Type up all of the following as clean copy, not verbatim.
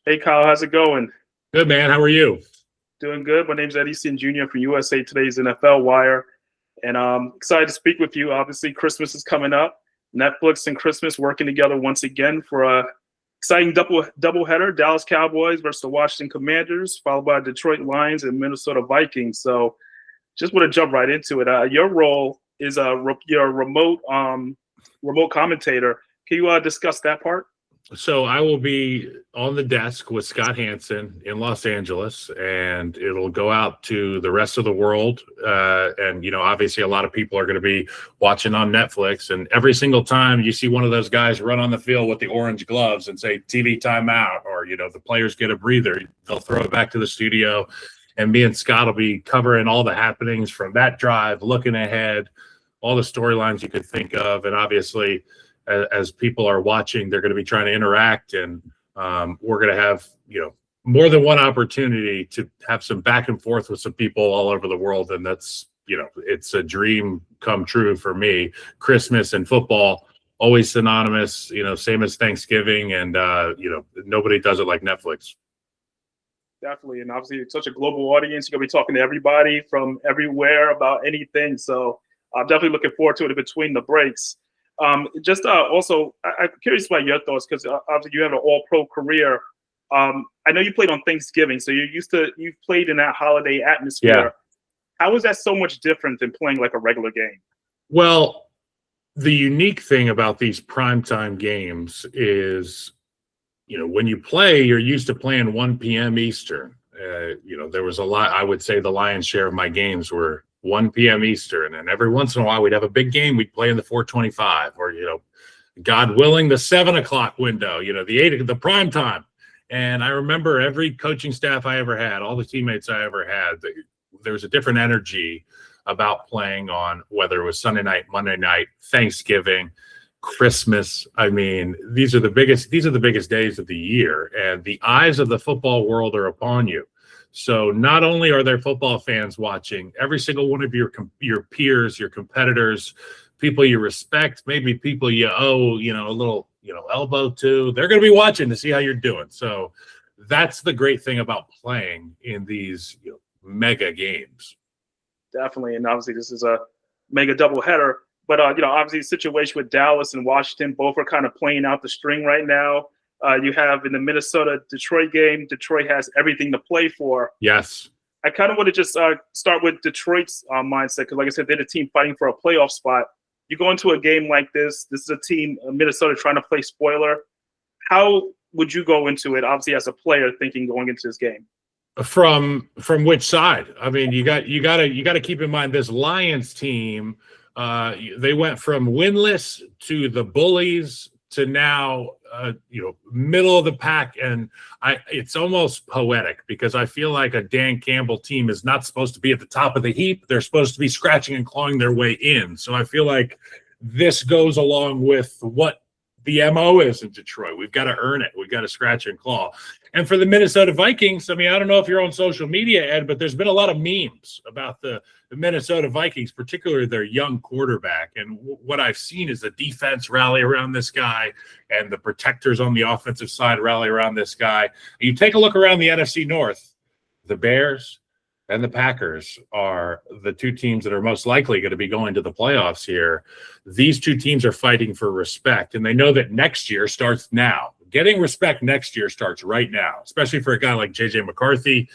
Hey, Kyle, how's it going? Good, man. How are you? Doing good. My name's Ed Easton Jr. from USA Today's NFL Wire, and I'm excited to speak with you. Obviously, Christmas is coming up. Netflix and Christmas working together once again for a exciting doubleheader: Dallas Cowboys versus the Washington Commanders, followed by Detroit Lions and Minnesota Vikings. So, just want to jump right into it. Your role is you're a remote commentator. Can you discuss that part? So I will be on the desk with Scott Hansen in Los Angeles, and it'll go out to the rest of the world. And, obviously a lot of people are going to be watching on Netflix. And every single time you see one of those guys run on the field with the orange gloves and say TV timeout, or, the players get a breather, they'll throw it back to the studio. And me and Scott will be covering all the happenings from that drive, looking ahead, all the storylines you could think of. And obviously, as people are watching, they're going to be trying to interact, and we're going to have, more than one opportunity to have some back and forth with some people all over the world. And that's, it's a dream come true for me. Christmas and football, always synonymous, same as Thanksgiving. And, nobody does it like Netflix. Definitely. And obviously, it's such a global audience. You're going to be talking to everybody from everywhere about anything. So I'm definitely looking forward to it in between the breaks. Also, I'm curious about your thoughts, because obviously you have an all-pro career. I know you played on Thanksgiving, so you've played in that holiday atmosphere. Yeah. How is that so much different than playing like a regular game? Well, the unique thing about these primetime games is, when you play, you're used to playing 1 p.m. Eastern. There was a lot, I would say the lion's share of my games were 1 p.m. Eastern, and every once in a while we'd have a big game. We'd play in the 4:25, or God willing, the 7 o'clock window. The prime time. And I remember every coaching staff I ever had, all the teammates I ever had, there was a different energy about playing on whether it was Sunday night, Monday night, Thanksgiving, Christmas. I mean, these are the biggest days of the year, and the eyes of the football world are upon you. So not only are there football fans watching, every single one of your peers, your competitors, people you respect, maybe people you owe, a little, elbow to, they're going to be watching to see how you're doing. So that's the great thing about playing in these mega games. Definitely. And obviously this is a mega doubleheader. But, obviously the situation with Dallas and Washington, both are kind of playing out the string right now. You have in the Minnesota-Detroit game, Detroit has everything to play for. Yes. I kind of want to just start with Detroit's mindset, because like I said, they're the team fighting for a playoff spot. You go into a game like this is a team, Minnesota, trying to play spoiler. How would you go into it, obviously, as a player thinking going into this game? From which side? I mean, you got to keep in mind this Lions team, they went from winless to the bullies to now, middle of the pack. And it's almost poetic, because I feel like a Dan Campbell team is not supposed to be at the top of the heap. They're supposed to be scratching and clawing their way in. So I feel like this goes along with what the MO is in Detroit. We've got to earn it. We've got to scratch and claw. And for the Minnesota Vikings, I mean, I don't know if you're on social media, Ed, but there's been a lot of memes about the Minnesota Vikings, particularly their young quarterback. And what I've seen is the defense rally around this guy, and the protectors on the offensive side rally around this guy. You take a look around the NFC North, the Bears and the Packers are the two teams that are most likely going to be going to the playoffs here. These two teams are fighting for respect, and they know that next year starts now. Getting respect next year starts right now, especially for a guy like J.J. McCarthy.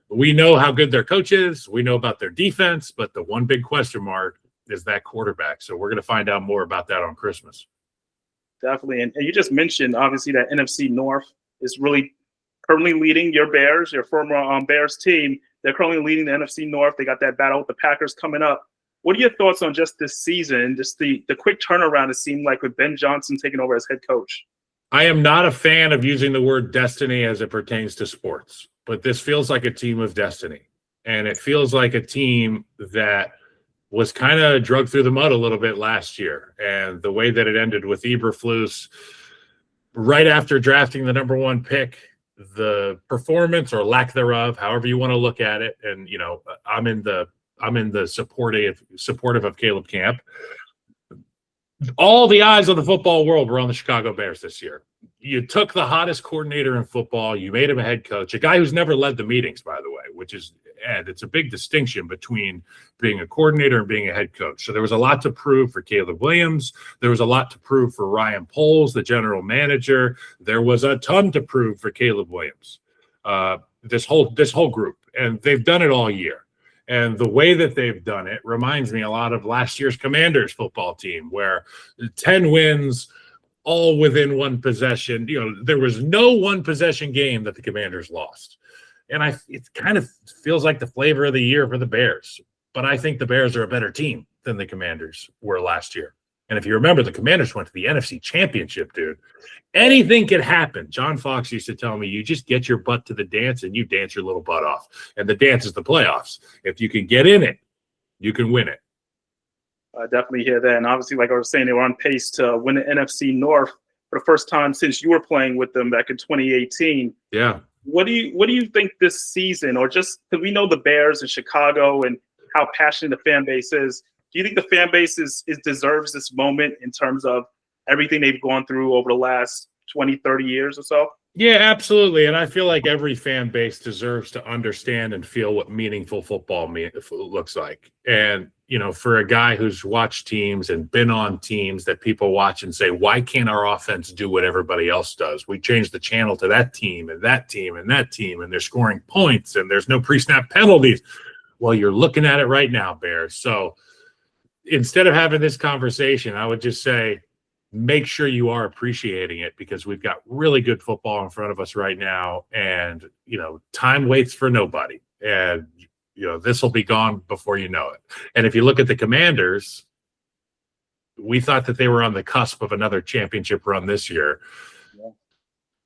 We know how good their coach is. We know about their defense, but the one big question mark is that quarterback. So we're going to find out more about that on Christmas. Definitely. And you just mentioned, obviously, that NFC North is really currently leading your Bears, your former Bears team. They're currently leading the NFC North. They got that battle with the Packers coming up. What are your thoughts on just this season, just the quick turnaround it seemed like with Ben Johnson taking over as head coach? I am not a fan of using the word destiny as it pertains to sports, but this feels like a team of destiny. And it feels like a team that was kind of drugged through the mud a little bit last year. And the way that it ended with Eberflus right after drafting the number one pick, the performance or lack thereof, however you want to look at it. And, I'm in the supportive of Caleb Camp. All the eyes of the football world were on the Chicago Bears this year. you took the hottest coordinator in football, you made him a head coach, a guy who's never led the meetings, by the way, which is, Ed, it's a big distinction between being a coordinator and being a head coach. So there was a lot to prove for Caleb Williams. There was a lot to prove for Ryan Poles, the general manager. There was a ton to prove for Caleb Williams, this whole group. And they've done it all year. And the way that they've done it reminds me a lot of last year's Commanders football team, where 10 wins, all within one possession. You know, there was no one possession game that the Commanders lost. And it kind of feels like the flavor of the year for the Bears. But I think the Bears are a better team than the Commanders were last year. And if you remember, the Commanders went to the NFC Championship, dude. Anything could happen. John Fox used to tell me, you just get your butt to the dance and you dance your little butt off. And the dance is the playoffs. If you can get in it, you can win it. I definitely hear that. And obviously, like I was saying, they were on pace to win the NFC North for the first time since you were playing with them back in 2018. Yeah. What do you think this season, or just because we know the Bears in Chicago and how passionate the fan base is, do you think the fan base deserves this moment in terms of everything they've gone through over the last 20, 30 years or so? Yeah, absolutely. And I feel like every fan base deserves to understand and feel what meaningful football looks like. And, you know, for a guy who's watched teams and been on teams that people watch and say, why can't our offense do what everybody else does? We changed the channel to that team and that team and that team, and they're scoring points and there's no pre-snap penalties. Well, you're looking at it right now, Bears. So instead of having this conversation, I would just say, make sure you are appreciating it, because we've got really good football in front of us right now. And, you know, time waits for nobody. And, you know, this will be gone before you know it. And if you look at the Commanders, we thought that they were on the cusp of another championship run this year. Yeah.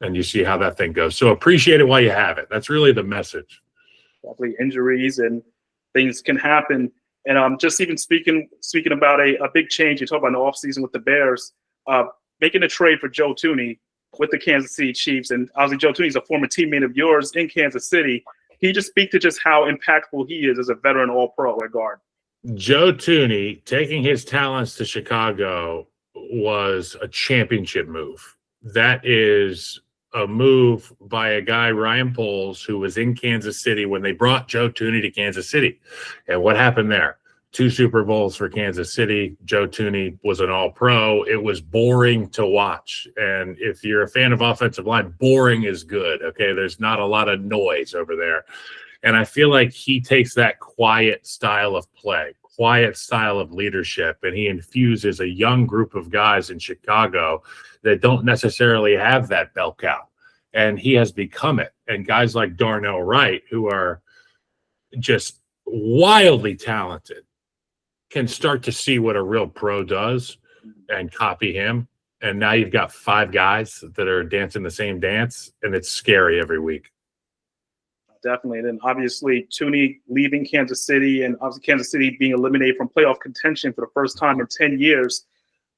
And you see how that thing goes. So appreciate it while you have it. That's really the message. Definitely injuries and things can happen. And just even speaking about a big change, you talk about in the offseason with the Bears, making a trade for Joe Thuney with the Kansas City Chiefs. And obviously Joe Thuney is a former teammate of yours in Kansas City. Can you just speak to just how impactful he is as a veteran all-pro at guard? Joe Thuney taking his talents to Chicago was a championship move. That is a move by a guy, Ryan Poles, who was in Kansas City when they brought Joe Thuney to Kansas City. And what happened there? 2 Super Bowls for Kansas City. Joe Thuney was an all-pro. It was boring to watch. And if you're a fan of offensive line, boring is good, okay? There's not a lot of noise over there. And I feel like he takes that quiet style of play, quiet style of leadership, and he infuses a young group of guys in Chicago that don't necessarily have that bell cow. And he has become it. And guys like Darnell Wright, who are just wildly talented, can start to see what a real pro does and copy him. And now you've got 5 guys that are dancing the same dance, and it's scary every week. Definitely. And then obviously Thuney leaving Kansas City, and obviously Kansas City being eliminated from playoff contention for the first time in 10 years.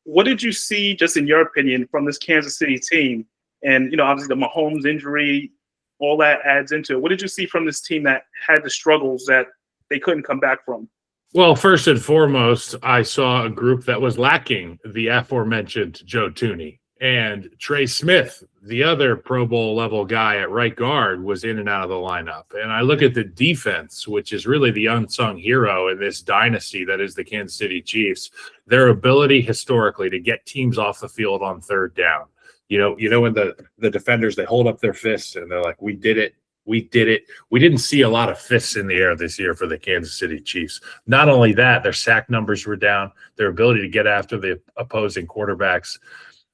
What did you see, just in your opinion, from this Kansas City team? And, you know, obviously the Mahomes injury, all that adds into it. What did you see from this team that had the struggles that they couldn't come back from? Well, first and foremost, I saw a group that was lacking the aforementioned Joe Thuney. And Trey Smith, the other Pro Bowl level guy at right guard, was in and out of the lineup. And I look at the defense, which is really the unsung hero in this dynasty that is the Kansas City Chiefs, their ability historically to get teams off the field on third down. You know, when the defenders, they hold up their fists and they're like, we did it. We did it. We didn't see a lot of fists in the air this year for the Kansas City Chiefs. Not only that, their sack numbers were down, their ability to get after the opposing quarterbacks.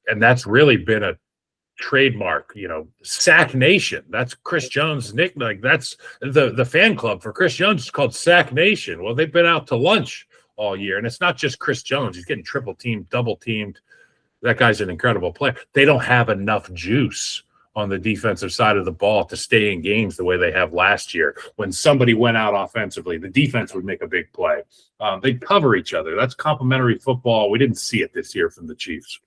And that's really been a trademark, you know, Sack Nation. That's Chris Jones' nickname. Like, that's the fan club for Chris Jones is called Sack Nation. Well, they've been out to lunch all year. And it's not just Chris Jones. He's getting triple teamed, double teamed. That guy's an incredible player. They don't have enough juice on the defensive side of the ball to stay in games the way they have last year. When somebody went out offensively, the defense would make a big play. They'd cover each other. That's complementary football. We didn't see it this year from the Chiefs.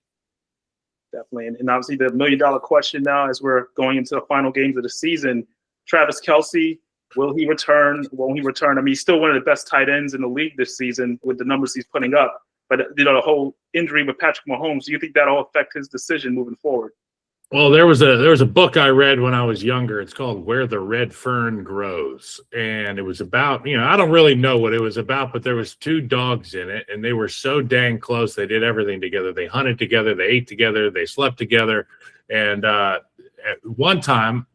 Definitely. And obviously the $1 million question now, as we're going into the final games of the season, Travis Kelce, will he return? Won't he return? I mean, he's still one of the best tight ends in the league this season with the numbers he's putting up. But, you know, the whole injury with Patrick Mahomes, do you think that'll affect his decision moving forward? Well, there was a book I read when I was younger. It's called Where the Red Fern Grows, and it was about, I don't really know what it was about, but there was two dogs in it, and they were so dang close. They did everything together. They hunted together, they ate together, they slept together, and at one time,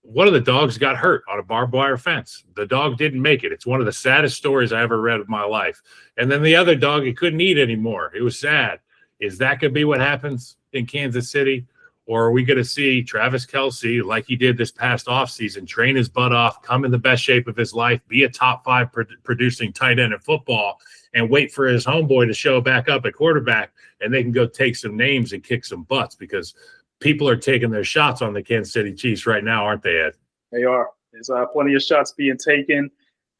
one of the dogs got hurt on a barbed wire fence. The dog didn't make it. It's one of the saddest stories I ever read of my life. And then the other dog, he couldn't eat anymore. It was sad. Is that going to be what happens in Kansas City? Or are we going to see Travis Kelce, like he did this past offseason, train his butt off, come in the best shape of his life, be a top 5 producing tight end in football, and wait for his homeboy to show back up at quarterback, and they can go take some names and kick some butts, because people are taking their shots on the Kansas City Chiefs right now, aren't they, Ed? They are. There's plenty of shots being taken.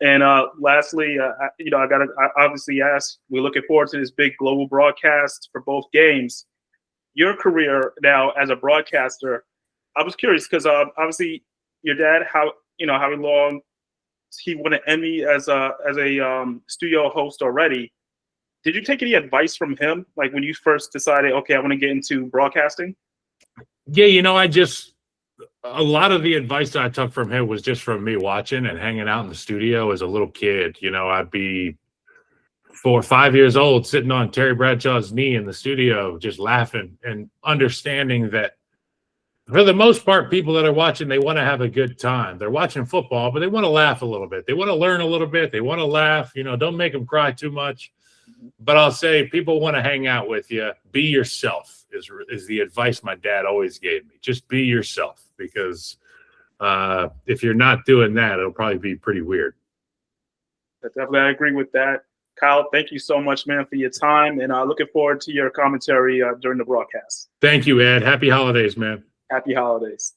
And lastly, I got to obviously ask, we're looking forward to this big global broadcast for both games. Your career now as a broadcaster, I was curious because obviously your dad, how long he won an Emmy as a studio host already. Did you take any advice from him, like when you first decided, okay, I want to get into broadcasting? Yeah, a lot of the advice that I took from him was just from me watching and hanging out in the studio as a little kid. I'd be 4 or 5 years old, sitting on Terry Bradshaw's knee in the studio, just laughing and understanding that for the most part, people that are watching, they want to have a good time. They're watching football, but they want to laugh a little bit. They want to learn a little bit. They want to laugh. Don't make them cry too much. But I'll say people want to hang out with you. Be yourself is the advice my dad always gave me. Just be yourself, because if you're not doing that, it'll probably be pretty weird. Definitely, I agree with that. Kyle, thank you so much, man, for your time, and looking forward to your commentary during the broadcast. Thank you, Ed. Happy holidays, man. Happy holidays.